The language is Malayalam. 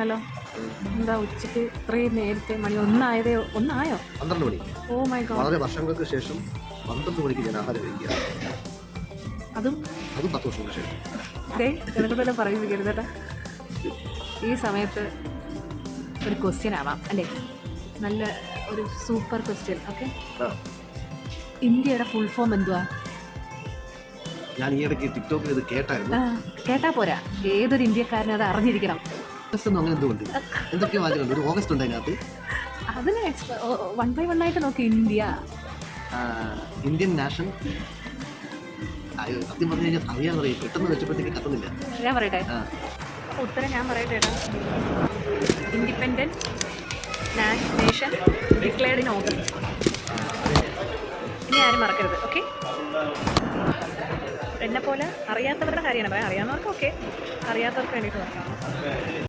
ഹലോ, എന്താ ഉച്ചയ്ക്ക് ഇത്രയും നേരത്തെ മണി ഒന്നായോ? 12 മണി. Oh my God. വളരെ വർഷങ്ങൾക്ക് ശേഷം 12 മണിക്ക് ഞാൻ ആഹാരം കഴിക്കുക. അതും 10 വർഷങ്ങൾക്ക് ശേഷം. കിടക്കുന്നതെല്ലാം പറയുന്നത് കേട്ടാ. ഈ സമയത്ത് ഒരു ക്വസ്റ്റ്യൻ ആവാം അല്ലേ? നല്ല ഒരു സൂപ്പർ ക്വസ്റ്റ്യൻ. ഓക്കെ, ഇന്ത്യയുടെ ഫുൾ ഫോം എന്തുവാ? ഞാൻ ഈ ഇടയ്ക്ക് ടിക്ടോക്കിൽ ഇത് കേട്ടായിരുന്നു. കേട്ടാ പോരാ, ഏതൊരു ഇന്ത്യക്കാരനും അത് അറിഞ്ഞിരിക്കണം. അങ്ങനെ എന്തുകൊണ്ട് എന്തൊക്കെയോ വാചകമുണ്ട്. ഒരു ഓഗസ്റ്റ് ഉണ്ട് അതിനകത്ത്. അതിന് 1 by 1 ആയിട്ട് നോക്കി. Indian nation. സത്യം പറഞ്ഞു കഴിഞ്ഞാൽ അറിയാൻ പറയും. പെട്ടെന്ന് വെച്ചപ്പോഴത്തേക്ക് കത്തുന്നില്ല. ഞാൻ പറയട്ടെ, ഉത്തരം ഞാൻ പറയട്ടെ. Independent nation declared in August. ഇനി ആരും മറക്കരുത്. ഓക്കെ, എന്നെപ്പോലെ അറിയാത്തവരുടെ കാര്യമാണ് പറയാം. അറിയാവുന്നവർക്ക് ഓക്കെ, അറിയാത്തവർക്ക് വേണ്ടിയിട്ട് നോക്കാം.